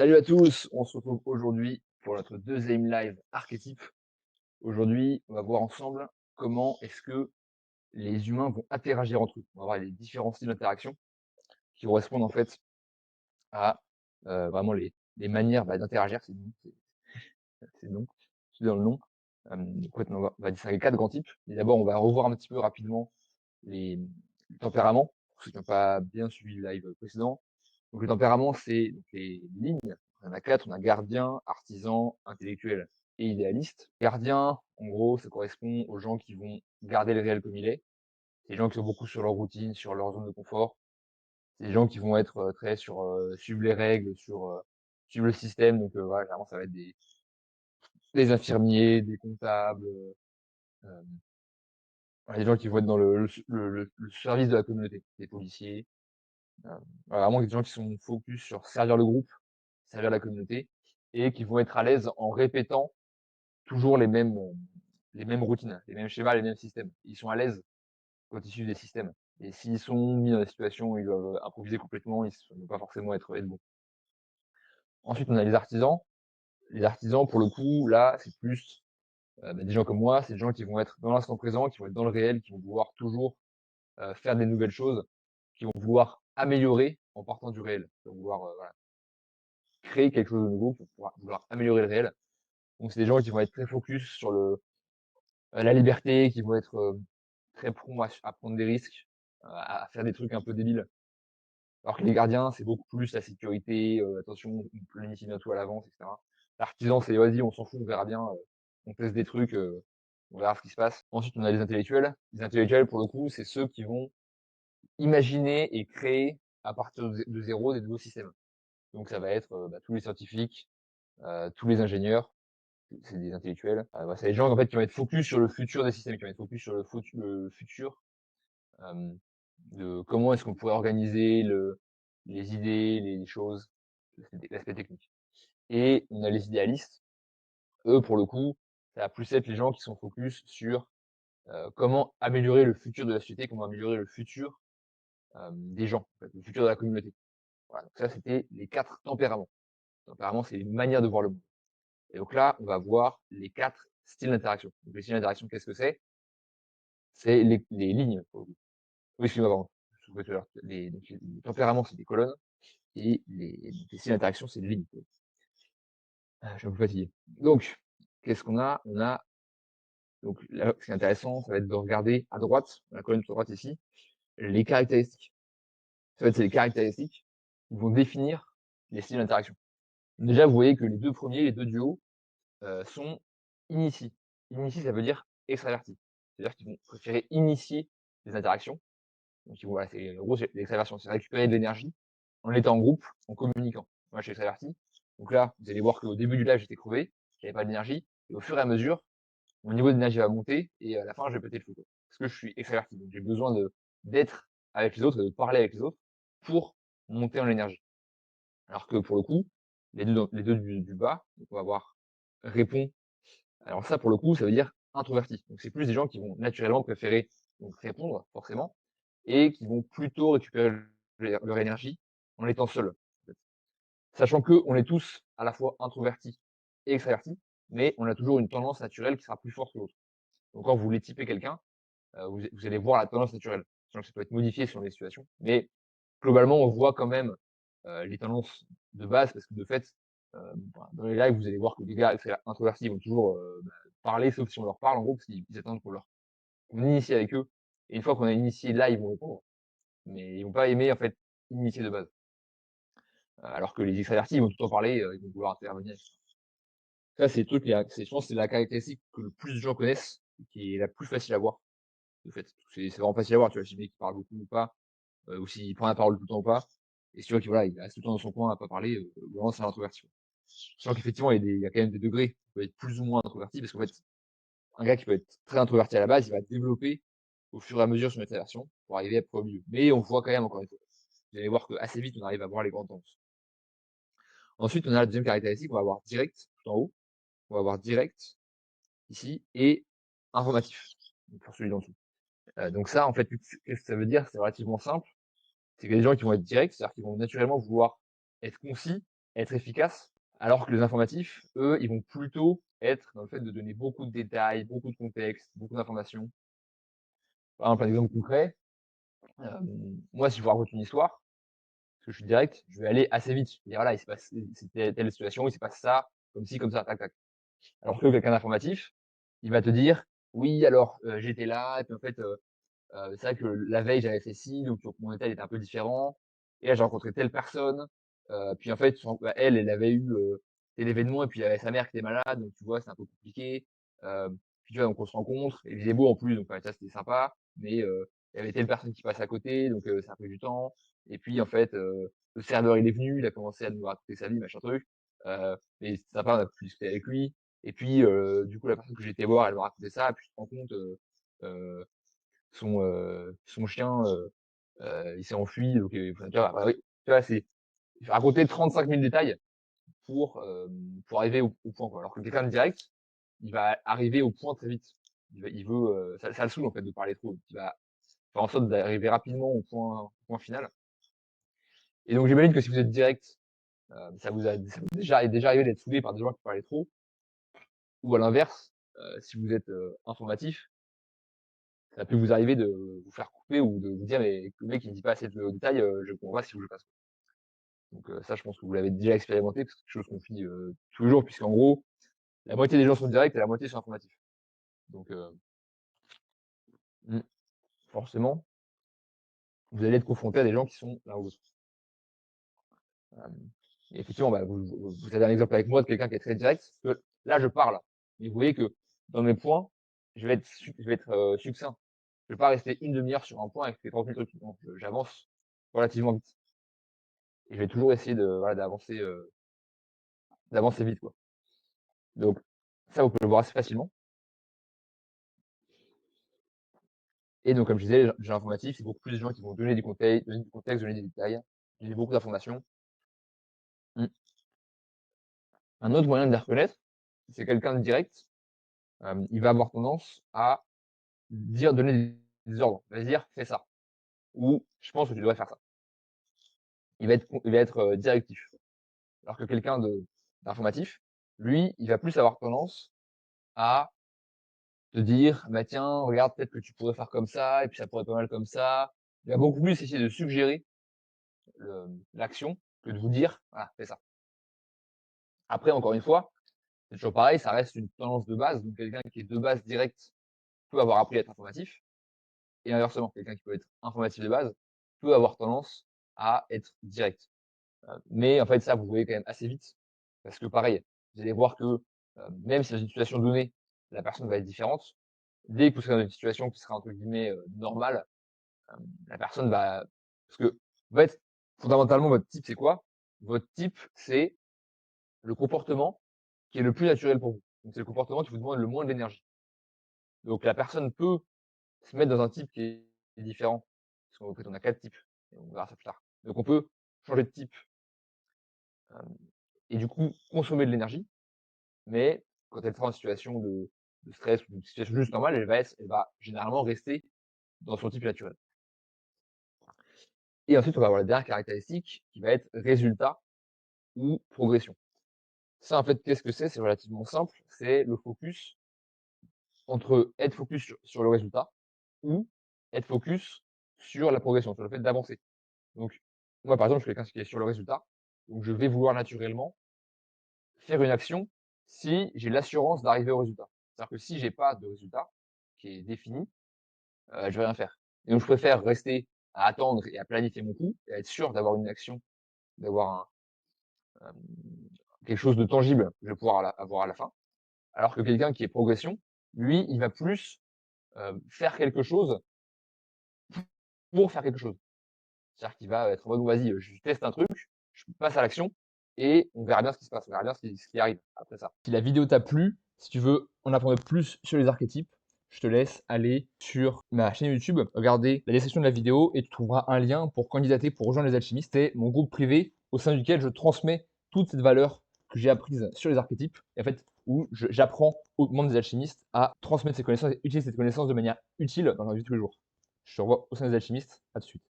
Salut à tous, on se retrouve aujourd'hui pour notre deuxième live archétype. Aujourd'hui, on va voir ensemble comment est-ce que les humains vont interagir entre eux. On va voir les différents styles d'interaction qui correspondent en fait à vraiment les manières d'interagir, c'est le nom, c'est dans le nom. Donc, en fait, on va distinguer quatre grands types. Et d'abord, on va revoir un petit peu rapidement les tempéraments, pour ceux qui n'ont pas bien suivi le live précédent. Donc le tempérament, c'est donc les lignes. On en a quatre, on a gardien, artisan, intellectuel et idéaliste. Gardien, en gros, ça correspond aux gens qui vont garder le réel comme il est. C'est les gens qui sont beaucoup sur leur routine, sur leur zone de confort. C'est les gens qui vont être très sur suivre les règles, sur suivre le système. Donc voilà, généralement, ça va être des infirmiers, des comptables, euh, voilà, des gens qui vont être dans le service de la communauté, des policiers. Voilà, vraiment des gens qui sont focus sur servir le groupe, servir la communauté, et qui vont être à l'aise en répétant toujours les mêmes routines, les mêmes schémas, les mêmes systèmes. Ils sont à l'aise quand ils suivent des systèmes. Et s'ils sont mis dans des situations où ils doivent improviser complètement, ils ne vont pas forcément être bons. Ensuite, on a les artisans. Les artisans, pour le coup, là, c'est plus des gens comme moi, c'est des gens qui vont être dans l'instant présent, qui vont être dans le réel, qui vont vouloir toujours faire des nouvelles choses, qui vont vouloir améliorer en partant du réel, qui vont vouloir voilà, créer quelque chose de nouveau, qui vont vouloir améliorer le réel. Donc c'est des gens qui vont être très focus sur la liberté, qui vont être très prompts à prendre des risques, à faire des trucs un peu débiles. Alors que les gardiens, c'est beaucoup plus la sécurité, attention, on planifie bien tout à l'avance, etc. L'artisan, c'est vas-y, on s'en fout, on verra bien, on teste des trucs, on verra ce qui se passe. Ensuite, on a les intellectuels. Les intellectuels, pour le coup, c'est ceux qui vont imaginer et créer à partir de zéro des nouveaux systèmes. Donc ça va être tous les scientifiques, tous les ingénieurs, c'est des intellectuels. Ouais, c'est des gens en fait qui vont être focus sur le futur des systèmes, qui vont être focus sur le futur euh, de comment est-ce qu'on pourrait organiser les idées, les choses, l'aspect technique. Et on a les idéalistes. Eux, pour le coup, ça va plus être les gens qui sont focus sur comment améliorer le futur de la société, comment améliorer le futur des gens, en fait, le futur de la communauté. Voilà, donc ça, c'était les quatre tempéraments. Tempérament, c'est une manière de voir le monde. Et donc là, on va voir les quatre styles d'interaction. Donc les styles d'interaction, qu'est-ce que c'est? C'est les lignes. Oui, excuse-moi, pardon. Donc, les tempéraments, c'est des colonnes, et les styles d'interaction, c'est des lignes. Je suis un peu fatigué. Donc, qu'est-ce qu'on a? On a, donc là, ce qui est intéressant, ça va être de regarder à droite, la colonne sur droite ici, les caractéristiques. Ça va être c'est les caractéristiques qui vont définir les styles d'interaction. Déjà, vous voyez que les deux premiers, les deux duos, sont initiés. Initiés, ça veut dire extravertis. C'est-à-dire qu'ils vont préférer initier les interactions. Donc, voilà, c'est, en gros, c'est l'extraversion, c'est récupérer de l'énergie en étant en groupe, en communiquant. Moi, je suis extraverti. Donc là, vous allez voir qu'au début du live, j'étais crevé, j'avais pas d'énergie. Et au fur et à mesure, mon niveau d'énergie va monter et à la fin, je vais péter le feu, quoi. Parce que je suis extraverti. Donc, j'ai besoin d'être avec les autres, de parler avec les autres pour monter en énergie. Alors que pour le coup, les deux du bas, donc on va voir répond. Alors ça, pour le coup, ça veut dire introverti. Donc c'est plus des gens qui vont naturellement préférer donc répondre, forcément, et qui vont plutôt récupérer leur énergie en étant seuls. En fait. Sachant que on est tous à la fois introvertis et extravertis, mais on a toujours une tendance naturelle qui sera plus forte que l'autre. Donc quand vous voulez typer quelqu'un, vous allez voir la tendance naturelle. Sachant que ça peut être modifié selon les situations, mais globalement, on voit quand même les tendances de base, parce que de fait, dans les lives, vous allez voir que les gars introvertis vont toujours parler, sauf si on leur parle, en gros, parce qu'ils attendent qu'on initie avec eux. Et une fois qu'on a initié, là, ils vont répondre. Mais ils vont pas aimer, en fait, initier de base. Alors que les extravertis, ils vont tout le temps parler, ils vont vouloir intervenir. Ça, c'est le truc, je pense, que c'est la caractéristique que le plus de gens connaissent, et qui est la plus facile à voir, de fait. C'est vraiment facile à voir, tu vois, si le mec qui parle beaucoup ou pas, ou s'il prend la parole tout le temps ou pas. Et si tu vois qu'il voilà, il reste tout le temps dans son coin à pas parler, vraiment, c'est un introverti. Sachant qu'effectivement, il y a quand même des degrés. Il peut être plus ou moins introverti, parce qu'en fait, un gars qui peut être très introverti à la base, il va développer au fur et à mesure son introversion pour arriver à être au milieu. Mais on voit quand même, encore une fois, vous allez voir qu'assez vite, on arrive à voir les grandes tendances. Ensuite, on a la deuxième caractéristique, on va avoir direct, tout en haut. On va avoir direct, ici, et informatif, pour celui d'en dessous. Donc ça, en fait, qu'est-ce que ça veut dire? C'est relativement simple. C'est qu'il y a des gens qui vont être directs, c'est-à-dire qu'ils vont naturellement vouloir être concis, être efficaces, alors que les informatifs, eux, ils vont plutôt être dans le fait de donner beaucoup de détails, beaucoup de contexte, beaucoup d'informations. Par exemple, un exemple concret, moi, si je vous raconte une histoire, parce que je suis direct, je vais aller assez vite. Je vais dire: «Voilà, il s'est passé c'était telle situation, il s'est passé ça, comme ci, comme ça, tac, tac». Alors que quelqu'un d'informatif, il va te dire: «Oui, alors, j'étais là et puis en fait, c'est vrai que la veille, j'avais fait ci, donc mon état il était un peu différent et là, j'ai rencontré telle personne, puis en fait, son bah, elle avait eu, tel événement et puis il y avait sa mère qui était malade, donc tu vois, c'est un peu compliqué». Puis tu vois, donc on se rencontre et il faisait beau en plus, donc ouais, ça, c'était sympa, mais il y avait telle personne qui passait à côté, donc ça a pris du temps et puis en fait, le serveur, il est venu, il a commencé à nous raconter sa vie, machin truc, mais c'était sympa, on a pu discuter avec lui et puis, du coup, la personne que j'étais voir, elle me racontait ça et puis tu te rends compte, heu son chien, il s'est enfui, donc enfin, tu vois? Bah, oui, tu vois? C'est raconter 35 000 détails pour arriver au point, quoi. Alors que quelqu'un de direct, il va arriver au point très vite. Il veut, ça le saoule, en fait, de parler trop. Donc il va faire en sorte d'arriver rapidement au point final et donc j'imagine que si vous êtes direct, ça vous est déjà arrivé d'être saoulé par des gens qui parlaient trop ou à l'inverse, si vous êtes, informatif, ça peut vous arriver de vous faire couper ou de vous dire: «Mais le mec, il me dit pas assez de détails, je comprends pas ce qu'il veut que je fasse». Donc ça, je pense que vous l'avez déjà expérimenté parce que c'est quelque chose qu'on vit, tous les jours puisqu'en gros, la moitié des gens sont directs et la moitié sont informatifs. Donc mmh, forcément, vous allez être confronté à des gens qui sont l'un ou l'autre. Hem et effectivement, bah, vous avez un exemple avec moi de quelqu'un qui est très direct, parce que là, je parle, mais vous voyez que dans mes points, je vais être, succinct. Je vais pas rester une demi heure sur un point avec les 30 000 trucs. Non, je j'avance relativement vite et je vais toujours essayer de voilà, d'avancer vite, quoi. Donc ça, vous pouvez le voir assez facilement et donc comme je disais, les gens informatifs, c'est beaucoup plus de gens qui vont donner du contexte, donner des détails, donner beaucoup d'informations. Mmh. Un autre moyen de les reconnaître, si c'est quelqu'un de direct, il va avoir tendance à donner des ordres. Il va se dire: «Fais ça» ou «Je pense que tu devrais faire ça». Il va être, directif. Alors que quelqu'un d'informatif, lui, il va plus avoir tendance à te dire: «Bah, tiens, regarde, peut-être que tu pourrais faire comme ça et puis ça pourrait être pas mal comme ça». Il va beaucoup plus essayer de suggérer l'action que de vous dire: «Voilà, fais ça». Après, encore une fois, c'est toujours pareil, ça reste une tendance de base, donc quelqu'un qui est de base direct peut avoir appris à être informatif et inversement, quelqu'un qui peut être informatif de base peut avoir tendance à être direct. Mais en fait, ça, vous voyez quand même assez vite parce que pareil, vous allez voir que, même si dans une situation donnée, la personne va être différente, dès que vous serez dans une situation qui sera entre guillemets, «normale», la personne va parce que en fait, fondamentalement, votre type, c'est quoi? Votre type, c'est le comportement qui est le plus naturel pour vous. Donc c'est le comportement qui vous demande le moins d'énergie. Donc la personne peut se mettre dans un type qui est différent, parce qu'en fait, on a 4 types et on verra ça plus tard. Donc on peut changer de type, hem et du coup consommer de l'énergie, mais quand elle sera en situation de stress ou d'une situation juste normale, elle va généralement rester dans son type naturel. Et ensuite, on va avoir la dernière caractéristique qui va être résultat ou progression. Ça, en fait, qu'est-ce que c'est? C'est relativement simple, c'est le focus entre être focus sur le résultat ou être focus sur la progression, sur le fait d'avancer. Donc moi, par exemple, je suis quelqu'un qui est sur le résultat, donc je vais vouloir naturellement faire une action si j'ai l'assurance d'arriver au résultat. C'est-à-dire que si j'ai pas de résultat qui est défini, je vais rien faire. Et donc je préfère rester à attendre et à planifier mon coup et à être sûr d'avoir une action, d'avoir un, quelque chose de tangible que je vais pouvoir avoir à la fin. Alors que quelqu'un qui est progression, lui, il va plus, faire quelque chose pour faire quelque chose. C'est-à-dire qu'il va être en mode: «Bon vas-y, je teste un truc, je passe à l'action et on verra bien ce qui se passe, on verra bien ce qui arrive après ça». Si la vidéo t'a plu, si tu veux en apprendre plus sur les archétypes, je te laisse aller sur ma chaîne YouTube, regarder la description de la vidéo et tu trouveras un lien pour candidater pour rejoindre les alchimistes. C'est mon groupe privé au sein duquel je transmets toute cette valeur que j'ai apprise sur les archétypes et en fait où j'apprends aux membres des alchimistes à transmettre ces connaissances et utiliser cette connaissance de manière utile dans leur vie de tous les jours. Je te revois au sein des alchimistes, à tout de suite.